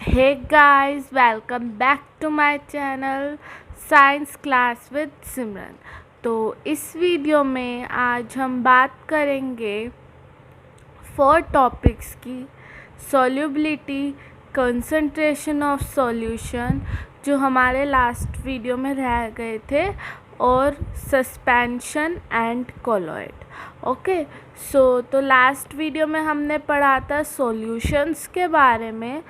Hey guys, welcome back to my channel science class with Simran. तो इस video में आज हम बात करेंगे 4 टॉपिक्स की। सॉल्युबिलिटी, कंसंट्रेशन ऑफ सॉल्यूशन जो हमारे लास्ट वीडियो में रह गए थे, और सस्पेंशन एंड कोलॉइड। ओके, तो लास्ट वीडियो में हमने पढ़ा था सॉल्यूशंस के बारे में।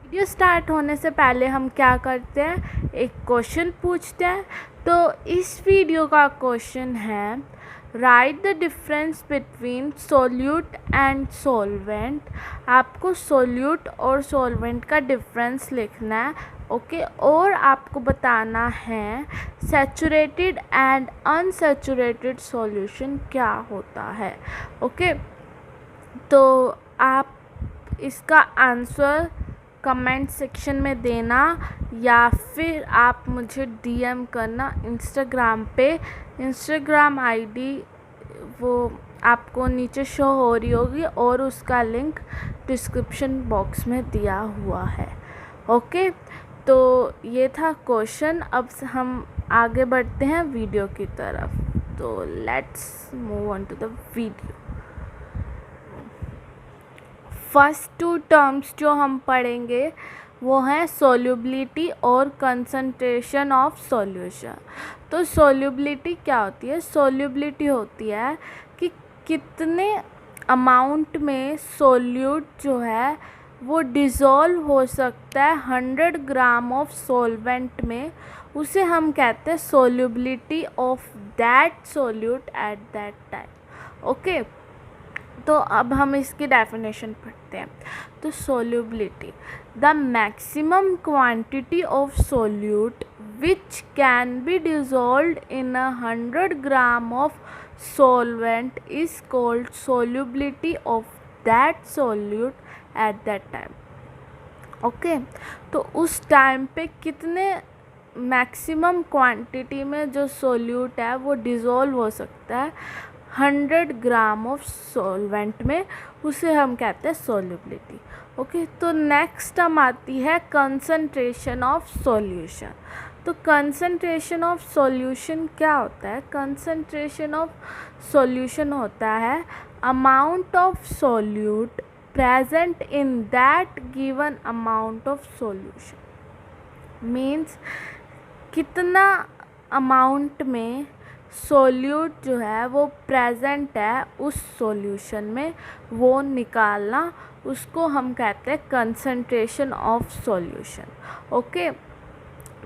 वीडियो स्टार्ट होने से पहले हम क्या करते हैं, एक क्वेश्चन पूछते हैं। तो इस वीडियो का क्वेश्चन है, right the difference between solute and solvent. आपको सोल्यूट और सॉल्वेंट का डिफरेंस लिखना है। ओके, और आपको बताना है सैचुरेटेड एंड अनसैचुरेटेड सॉल्यूशन क्या होता है। ओके, तो आप इसका आंसर कमेंट सेक्शन में देना, या फिर आप मुझे डीएम करना इंस्टाग्राम पे। इंस्टाग्राम आईडी वो आपको नीचे शो हो रही होगी, और उसका लिंक डिस्क्रिप्शन बॉक्स में दिया हुआ है। ओके, तो ये था क्वेश्चन। अब हम आगे बढ़ते हैं वीडियो की तरफ। तो let's move on to the video. First 2 terms जो हम पढ़ेंगे वो हैं सोल्युबिलिटी और कंसंट्रेशन ऑफ सॉल्यूशन। तो सोल्युबिलिटी क्या होती है? सोल्युबिलिटी होती है कि कितने अमाउंट में सोल्यूट जो है वो डिज़ोल्व हो सकता है 100 ग्राम ऑफ सॉल्वेंट में। उसे हम कहते हैं solubility of that solute at that time. Okay, तो अब हम इसकी डेफिनेशन पढ़ते हैं। तो solubility, the maximum quantity of solute which can be dissolved in 100 gram of solvent is called solubility of that solute at that time. Okay, तो उस time पे कितने मैक्सिमम क्वांटिटी में जो सोल्यूट है वो डिज़ोल्व हो सकता है 100 ग्राम ऑफ सॉल्वेंट में, उसे हम कहते हैं सोल्युबिलिटी। ओके, तो नेक्स्ट हम आती है कंसंट्रेशन ऑफ सॉल्यूशन। तो कंसंट्रेशन ऑफ सॉल्यूशन क्या होता है? कंसंट्रेशन ऑफ सॉल्यूशन होता है amount of solute present in that given amount of solution. Means कितना अमाउंट में सोल्यूट जो है वो प्रेजेंट है उस सॉल्यूशन में, वो निकालना, उसको हम कहते हैं कंसंट्रेशन ऑफ सॉल्यूशन। ओके,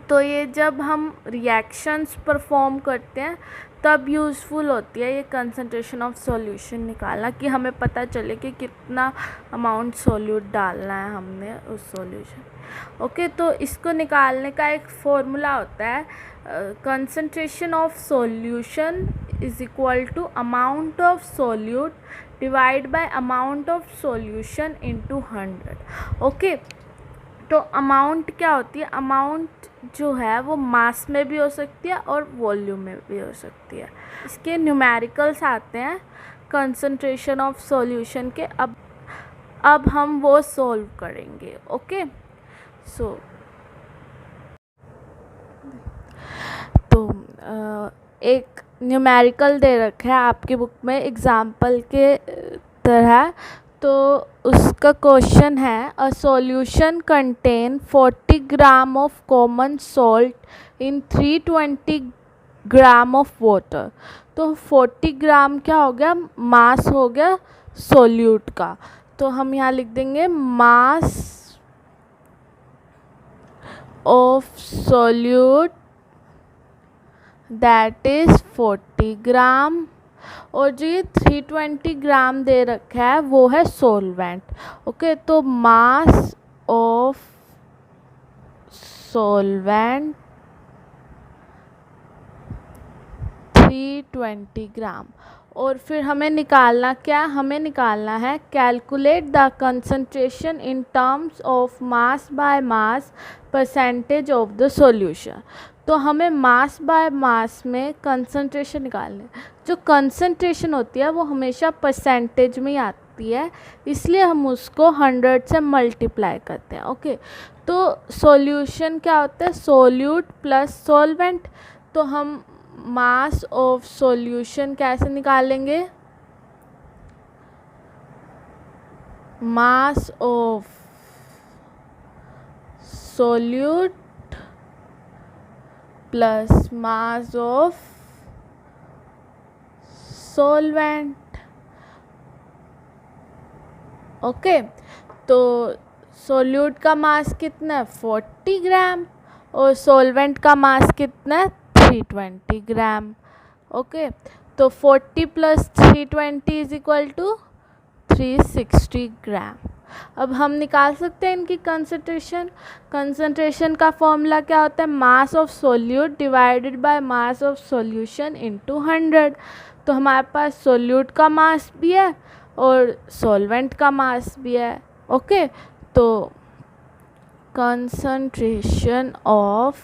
तो ये जब हम रिएक्शंस परफॉर्म करते हैं तब यूज़फुल होती है ये कंसंट्रेशन ऑफ सॉल्यूशन निकालना, कि हमें पता चले कि कितना अमाउंट सोल्यूट डालना है हमने उस सॉल्यूशन। ओके, तो इसको निकालने का एक फॉर्मूला होता है, concentration of solution is equal to amount of solute divide by amount of solution into 100। Okay, तो अमाउंट क्या होती है? अमाउंट जो है वो मास में भी हो सकती है और वॉल्यूम में भी हो सकती है। इसके न्यूमेरिकल्स आते हैं कंसंट्रेशन ऑफ सॉल्यूशन के। अब हम वो सॉल्व करेंगे। ओके, सो तो एक न्यूमेरिकल दे रखा है आपकी बुक में एग्जाम्पल के तरह। तो उसका क्वेश्चन है, a solution contain 40 gram of common salt in 320 gram of water. तो 40 ग्राम क्या हो गया? मास हो गया सॉल्यूट का। तो हम यहाँ लिख देंगे mass of solute that is 40 ग्राम, और जो ये 320 ग्राम दे रखा है वो है सॉल्वेंट। ओके, तो मास ऑफ सॉल्वेंट 320 ग्राम। और फिर हमें निकालना क्या, हमें निकालना है calculate the concentration in terms of mass by mass percentage of the solution. तो हमें मास बाय मास में कंसंट्रेशन निकालना है। जो कंसंट्रेशन होती है वो हमेशा परसेंटेज में ही आती है, इसलिए हम उसको 100 से मल्टीप्लाई करते हैं। ओके, तो सॉल्यूशन क्या होता है, सोल्यूट प्लस सॉल्वेंट। तो हम मास ऑफ सॉल्यूशन कैसे निकालेंगे, मास of solute plus mass of solvent. Okay, तो सोल्यूट का मास कितना है 40 ग्राम और सॉल्वेंट का मास कितना है 320 ग्राम। ओके, तो 40 प्लस 320 इज इक्वल टू 360 ग्राम। अब हम निकाल सकते हैं इनकी कंसंट्रेशन। कंसंट्रेशन का फॉर्मूला क्या होता है, मास of solute divided by mass of solution into 100। तो हमारे पास सोल्यूट का मास भी है और सॉल्वेंट का मास भी है। ओके, तो concentration of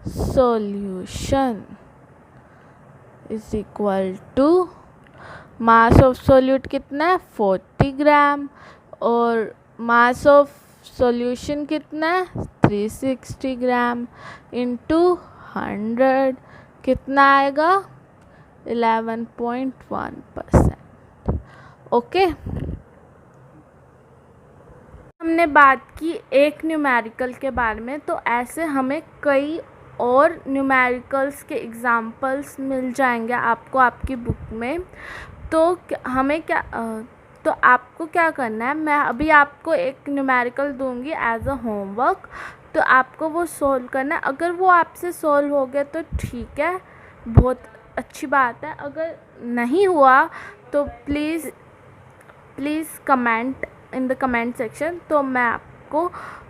solution is equal to mass of solute कितना है 40 ग्राम और मास ऑफ सॉल्यूशन कितना है 360 ग्राम इंटू 100 कितना आएगा 11.1%। ओके, हमने बात की एक न्यूमेरिकल के बारे में, तो ऐसे हमें कई और न्यूमेरिकल्स के एग्जाम्पल्स मिल जाएंगे आपको आपकी बुक में। तो हमें क्या तो आपको क्या करना है, मैं अभी आपको एक न्यूमेरिकल दूंगी एज अ होमवर्क, तो आपको वो सॉल्व करना है। अगर वो आपसे सॉल्व हो गया तो ठीक है, बहुत अच्छी बात है। अगर नहीं हुआ तो please comment in the comment section, तो मैं आपको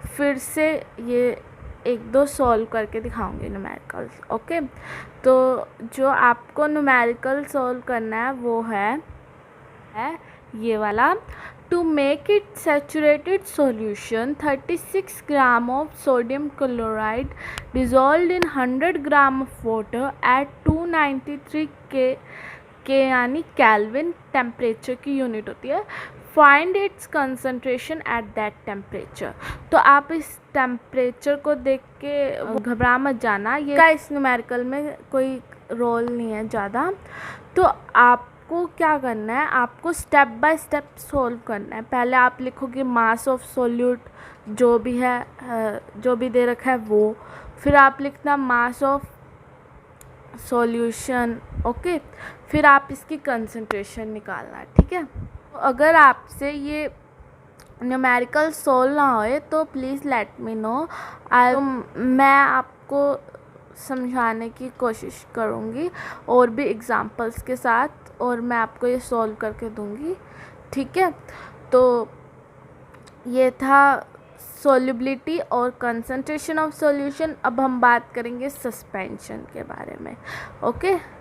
फिर से ये एक दो सॉल्व करके दिखाऊंगी न्यूमेरिकल्स। ओके, तो जो आपको न्यूमेरिकल सॉल्व करना है वो है ये वाला। To make it saturated solution 36 gram of sodium chloride dissolved in 100 gram of water at 293 K यानी केल्विन टेम्परेचर की यूनिट होती है। Find its concentration at that temperature. तो आप इस टेम्परेचर को देख के घबरा मत जाना, ये का इस न्यूमेरिकल में कोई रोल नहीं है ज़्यादा। तो आपको क्या करना है, आपको स्टेप बाय स्टेप सॉल्व करना है। पहले आप लिखोगे मास ऑफ सोल्यूट जो भी है, जो भी दे रखा है वो, फिर आप लिखना मास ऑफ सॉल्यूशन। ओके, फिर आप इसकी कंसंट्रेशन निकालना, ठीक है। अगर आपसे ये न्यूमेरिकल सॉल्व ना होए तो प्लीज़ लेट मी नो, मैं आपको समझाने की कोशिश करूँगी और भी एग्जांपल्स के साथ, और मैं आपको ये सॉल्व करके दूँगी, ठीक है। तो ये था सॉल्युबिलिटी और कंसंट्रेशन ऑफ सॉल्यूशन। अब हम बात करेंगे सस्पेंशन के बारे में। ओके,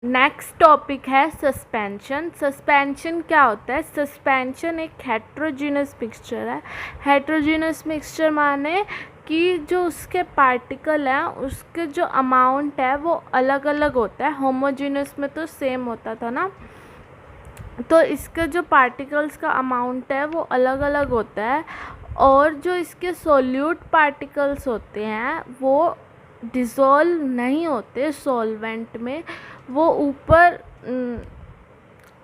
नेक्स्ट टॉपिक है सस्पेंशन। सस्पेंशन क्या होता है, सस्पेंशन एक हेट्रोजीनस मिक्सचर है। हेट्रोजीनस मिक्सचर माने कि जो उसके पार्टिकल हैं उसके जो अमाउंट है वो अलग अलग होता है। होमोजीनस में तो सेम होता था ना, तो इसके जो पार्टिकल्स का अमाउंट है वो अलग अलग होता है, और जो इसके सोल्यूट पार्टिकल्स होते हैं वो डिज़ोल्व नहीं होते सॉल्वेंट में, वो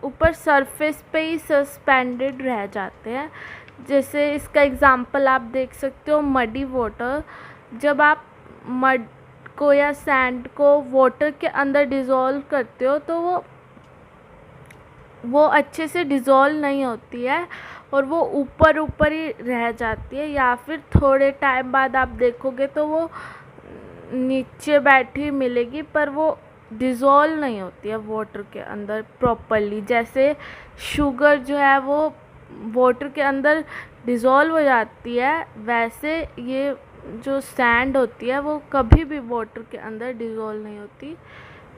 ऊपर सरफेस पे ही सस्पेंडेड रह जाते हैं। जैसे इसका एग्जांपल आप देख सकते हो मडी वाटर। जब आप मड को या सैंड को वाटर के अंदर डिज़ोल्व करते हो तो वो अच्छे से डिज़ोल्व नहीं होती है और वो ऊपर ही रह जाती है, या फिर थोड़े टाइम बाद आप देखोगे तो वो नीचे बैठी मिलेगी, पर वो डिज़ोल्व नहीं होती है वाटर के अंदर प्रॉपरली। जैसे शुगर जो है वो वाटर के अंदर डिज़ोल्व हो जाती है, वैसे ये जो सैंड होती है वो कभी भी वाटर के अंदर डिज़ोल्व नहीं होती,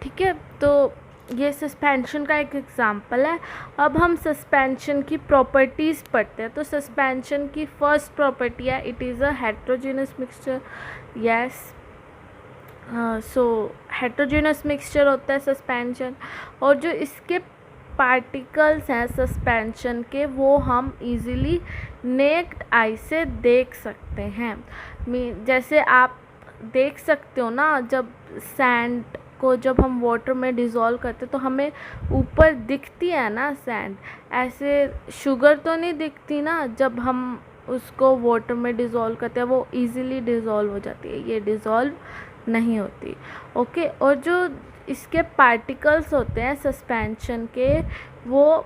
ठीक है। तो ये सस्पेंशन का एक एग्जांपल है। अब हम सस्पेंशन की प्रॉपर्टीज़ पढ़ते हैं। तो सस्पेंशन की फर्स्ट प्रॉपर्टी है it is a heterogeneous mixture. Yes, so heterogeneous mixture होता है सस्पेंशन, और जो इसके पार्टिकल्स हैं सस्पेंशन के वो हम इजीली नेक्ड आई से देख सकते हैं। जैसे आप देख सकते हो ना, जब सैंड को जब हम वाटर में डिज़ोल्व करते तो हमें ऊपर दिखती है ना सैंड, ऐसे शुगर तो नहीं दिखती ना। जब हम उसको वाटर में डिज़ोल्व करते हैं वो इजीली डिज़ोल्व हो जाती है, ये डिज़ोल्व नहीं होती। ओके, और जो इसके पार्टिकल्स होते हैं सस्पेंशन के, वो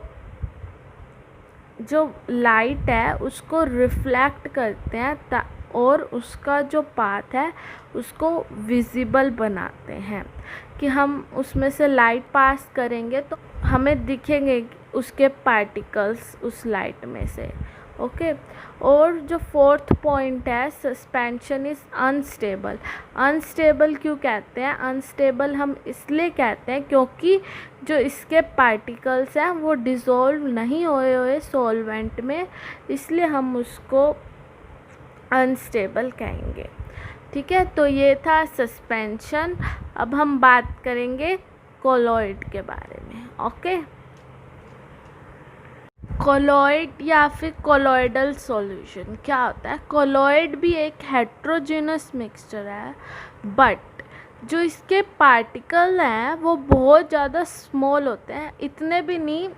जो लाइट है उसको रिफ्लेक्ट करते हैं और उसका जो पाथ है उसको विजिबल बनाते हैं, कि हम उसमें से लाइट पास करेंगे तो हमें दिखेंगे उसके पार्टिकल्स उस लाइट में से। ओके, और जो फोर्थ पॉइंट है सस्पेंशन इज़ अनस्टेबल। अनस्टेबल क्यों कहते हैं? अनस्टेबल हम इसलिए कहते हैं क्योंकि जो इसके पार्टिकल्स हैं वो डिज़ोल्व नहीं हुए सॉल्वेंट में, इसलिए हम उसको अनस्टेबल कहेंगे, ठीक है। तो ये था सस्पेंशन। अब हम बात करेंगे कोलॉइड के बारे में। ओके, कोलॉइड या फिर कोलॉइडल सॉल्यूशन क्या होता है? कोलॉइड भी एक हेट्रोजेनस मिक्सचर है, बट जो इसके पार्टिकल हैं वो बहुत ज़्यादा स्मॉल होते हैं, इतने भी नहीं,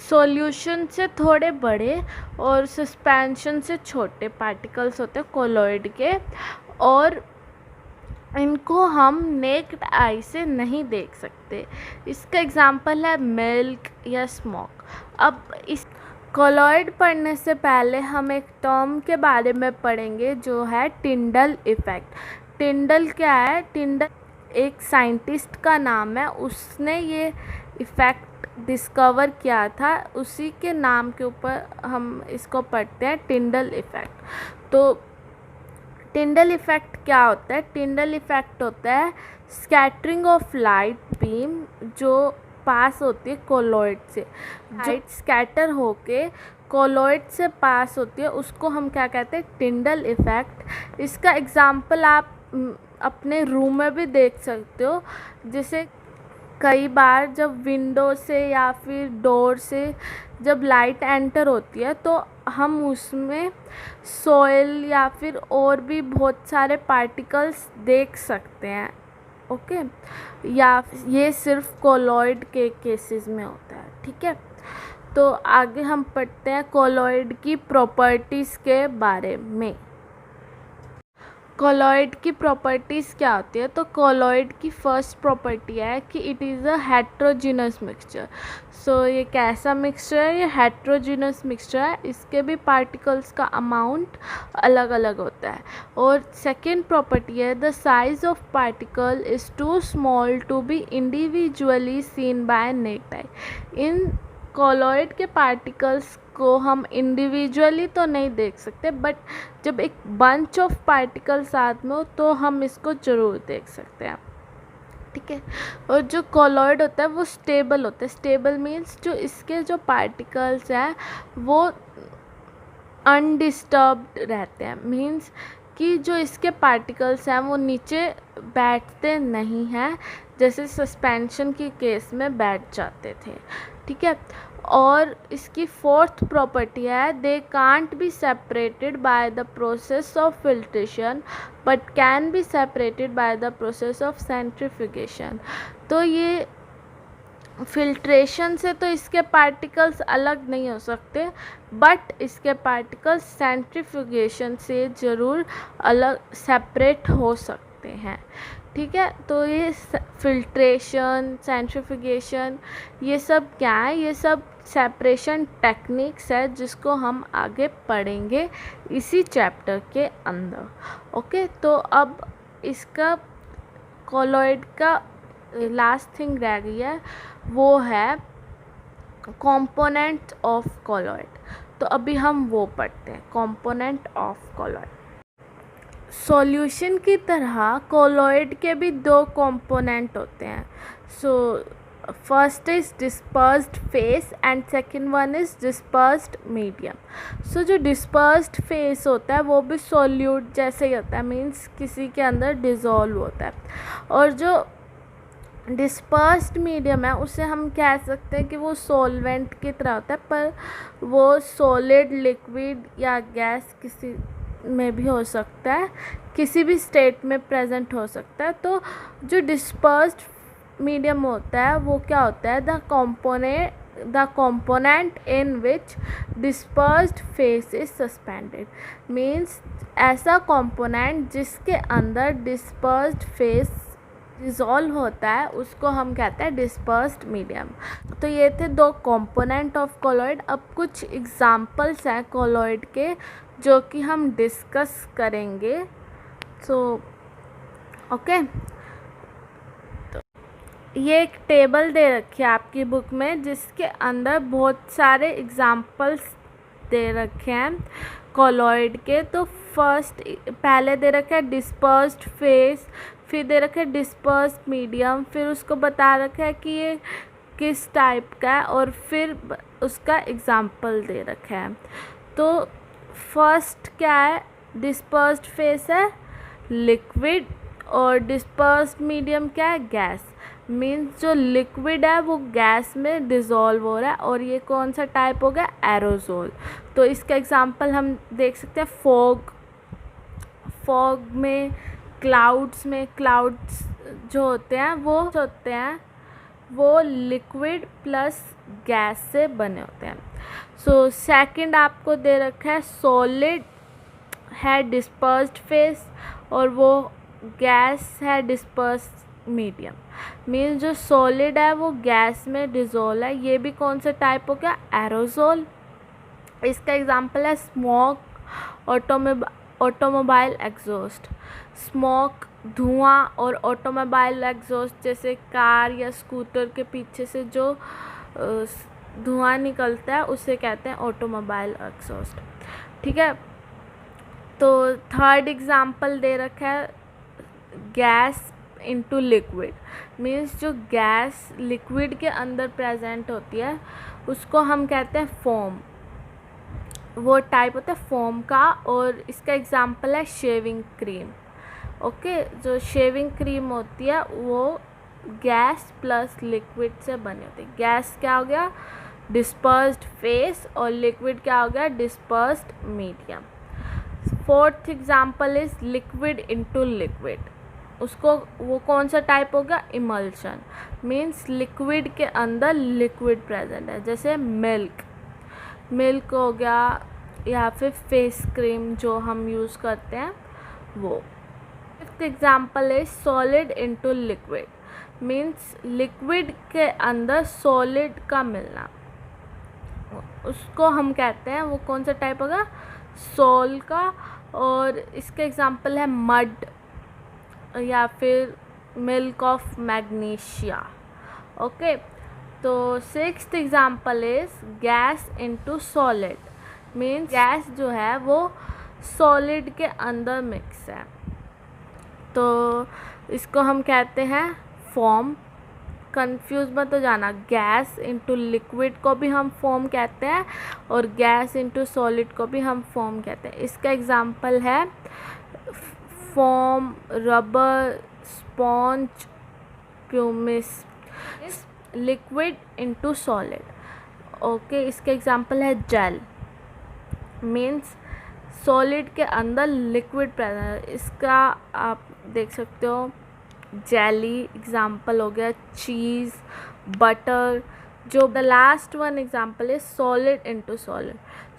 सॉल्यूशन से थोड़े बड़े और सस्पेंशन से छोटे पार्टिकल्स होते हैं कोलॉइड के, और इनको हम नेक्ड आई से नहीं देख सकते। इसका एग्जांपल है मिल्क या स्मोक। अब इस कोलॉइड पढ़ने से पहले हम एक टर्म के बारे में पढ़ेंगे जो है टिंडल इफ़ेक्ट। टिंडल क्या है? टिंडल एक साइंटिस्ट का नाम है, उसने ये इफ़ेक्ट डिस्कवर किया था, उसी के नाम के ऊपर हम इसको पढ़ते हैं, टिंडल इफ़ेक्ट। तो टिंडल इफ़ेक्ट क्या होता है? टिंडल इफ़ेक्ट होता है स्कैटरिंग ऑफ लाइट बीम जो पास होती है कोलॉइड से। लाइट स्कैटर होके कोलॉइड से पास होती है, उसको हम क्या कहते हैं? टिंडल इफ़ेक्ट। इसका एग्जांपल आप अपने रूम में भी देख सकते हो। जैसे कई बार जब विंडो से या फिर डोर से जब लाइट एंटर होती है तो हम उसमें सॉइल या फिर और भी बहुत सारे पार्टिकल्स देख सकते हैं। ओके, या ये सिर्फ कोलॉइड के केसेस में होता है, ठीक है। तो आगे हम पढ़ते हैं कोलॉइड की प्रॉपर्टीज़ के बारे में। कोलॉइड की प्रॉपर्टीज़ क्या होती है? तो कोलॉइड की फर्स्ट प्रॉपर्टी है कि it is a heterogeneous mixture. So ये कैसा मिक्सचर है? ये हेट्रोजीनस मिक्सचर है, इसके भी पार्टिकल्स का अमाउंट अलग अलग होता है। और सेकेंड प्रॉपर्टी है the size of particle is too small to be individually seen by naked eye. इन कोलॉइड के पार्टिकल्स को हम इंडिविजुअली तो नहीं देख सकते, बट जब एक बंच ऑफ पार्टिकल साथ में हो तो हम इसको ज़रूर देख सकते हैं, ठीक है। और जो कोलॉइड होता है वो स्टेबल होता है। स्टेबल मीन्स जो इसके जो पार्टिकल्स हैं वो अनडिस्टर्ब्ड रहते हैं, मीन्स कि जो इसके पार्टिकल्स हैं वो नीचे बैठते नहीं हैं, जैसे सस्पेंशन के केस में बैठ जाते थे, ठीक है। और इसकी फोर्थ प्रॉपर्टी है they can't be separated by the process of filtration but can be separated by the process of centrifugation. तो ये फिल्ट्रेशन से तो इसके पार्टिकल्स अलग नहीं हो सकते, बट इसके पार्टिकल्स सेंट्रीफ्यूगेशन से ज़रूर अलग सेपरेट हो सकते हैं, ठीक है। तो ये फिल्ट्रेशन, सेंट्रीफ्यूगेशन, ये सब क्या है? ये सब सेपरेशन टेक्निक्स है जिसको हम आगे पढ़ेंगे इसी चैप्टर के अंदर। ओके, तो अब इसका कोलॉइड का लास्ट थिंग रह गई है, वो है कंपोनेंट ऑफ कोलॉइड। तो अभी हम वो पढ़ते हैं, कंपोनेंट ऑफ कोलॉइड। सॉल्यूशन की तरह कोलॉइड के भी दो कंपोनेंट होते हैं. So first is dispersed phase and second one is dispersed medium. So जो डिस्पर्स्ड फेस होता है वो भी सॉल्यूट जैसे ही होता है, मीन्स किसी के अंदर डिज़ोल्व होता है. और जो डिस्पर्स्ड मीडियम है उसे हम कह सकते हैं कि वो सॉल्वेंट की तरह होता है, पर वो सॉलिड, लिक्विड या गैस किसी में भी हो सकता है, किसी भी स्टेट में प्रेजेंट हो सकता है. तो जो डिस्पर्स्ड मीडियम होता है वो क्या होता है, the component in which dispersed phase is suspended. Means ऐसा component जिसके अंदर dispersed phase डिज़ोल्व होता है उसको हम कहते हैं डिस्पर्स्ड मीडियम. तो ये थे दो कंपोनेंट ऑफ कोलॉइड. अब कुछ एग्जांपल्स हैं कोलॉइड के जो कि हम डिस्कस करेंगे. सो ओके, तो ये एक टेबल दे रखी है आपकी बुक में जिसके अंदर बहुत सारे एग्जांपल्स दे रखे हैं कोलॉइड के. तो फर्स्ट पहले दे रखा है डिस्पर्स्ड फेस, फिर दे रखा है डिस्पर्स्ड मीडियम, फिर उसको बता रखा है कि ये किस टाइप का है और फिर उसका एग्जांपल दे रखा है. तो फर्स्ट क्या है, डिस्पर्स्ड फेस है लिक्विड और डिस्पर्स्ड मीडियम क्या है, गैस. मीन्स जो लिक्विड है वो गैस में डिज़ोल्व हो रहा है और ये कौन सा टाइप हो गया, एरोजोल. तो इसका एग्जांपल हम देख सकते हैं फॉग में, क्लाउड्स जो होते हैं वो लिक्विड प्लस गैस से बने होते हैं. सो सेकंड आपको दे रखा है सॉलिड है डिस्पर्स्ड फेस और वो गैस है डिस्पर्स्ड मीडियम. मीन्स जो सॉलिड है वो गैस में डिज़ोल्व है, ये भी कौन सा टाइप हो गया, एरोजोल. इसका एग्जांपल है स्मोक, ऑटोमोबाइल एग्जॉस्ट. स्मोक धुआं और ऑटोमोबाइल एग्जॉस्ट जैसे कार या स्कूटर के पीछे से जो धुआं निकलता है उसे कहते हैं ऑटोमोबाइल एग्जॉस्ट. ठीक है. तो थर्ड एग्जांपल दे रखा है गैस इनटू लिक्विड. मीन्स जो गैस लिक्विड के अंदर प्रेजेंट होती है उसको हम कहते हैं फोम. वो टाइप होता है फोम का. और इसका एग्जांपल है शेविंग क्रीम. ओके, जो शेविंग क्रीम होती है वो गैस प्लस लिक्विड से बनी होती है. गैस क्या हो गया, डिस्पर्स्ड फेस, और लिक्विड क्या हो गया, dispersed medium. Fourth example is liquid into liquid. उसको वो कौन सा टाइप होगा, इमल्शन. मीन्स लिक्विड के अंदर लिक्विड प्रेजेंट है, जैसे मिल्क हो गया या फिर फेस क्रीम जो हम यूज़ करते हैं वो. फिफ्थ एग्जांपल है solid into liquid. Means liquid के अंदर सॉलिड का मिलना, उसको हम कहते हैं वो कौन सा टाइप होगा, सोल का. और इसका एग्जांपल है मड या फिर मिल्क ऑफ मैग्नीशिया. ओके. तो sixth example is gas into solid. Means gas जो है वो सॉलिड के अंदर मिक्स है, तो इसको हम कहते हैं फॉर्म. कंफ्यूज मत हो जाना, गैस इनटू लिक्विड को भी हम फॉर्म कहते हैं और गैस इनटू सॉलिड को भी हम फॉर्म कहते हैं. इसका एग्जांपल है foam, rubber, sponge, pumice. Liquid into solid. Okay, इसका एग्जांपल है जेल. मीन्स सॉलिड के अंदर लिक्विड प्रेजेंट है. इसका आप देख सकते हो जेली एग्जांपल हो गया, चीज़, बटर. जो द लास्ट वन एग्जांपल है solid into solid.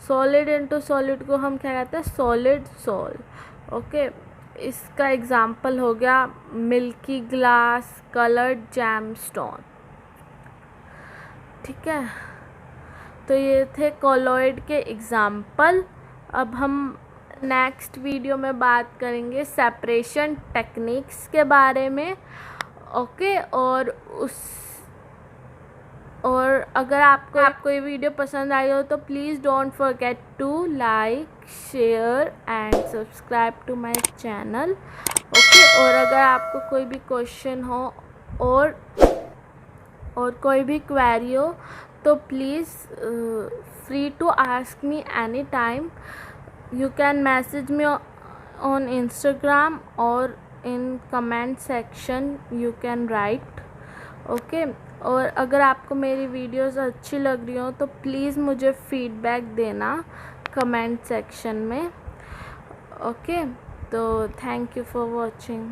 Solid into solid को हम क्या कहते हैं, सॉलिड सोल. ओके. इसका एग्जांपल हो गया मिल्की ग्लास, कलर्ड जैमस्टोन. ठीक है. तो ये थे कोलॉइड के एग्जांपल. अब हम नेक्स्ट वीडियो में बात करेंगे सेपरेशन टेक्निक्स के बारे में. ओके. और और अगर आपको ये वीडियो पसंद आई हो तो please don't forget to like, share and subscribe to my channel. Okay, और अगर आपको कोई भी क्वेश्चन हो और कोई भी क्वेरी हो तो please free to ask me any time. You can message me on Instagram or in comment section you can write. Okay, और अगर आपको मेरी वीडियोस अच्छी लग रही हो तो प्लीज़ मुझे फीडबैक देना कमेंट सेक्शन में। ओके, तो थैंक यू फॉर वॉचिंग।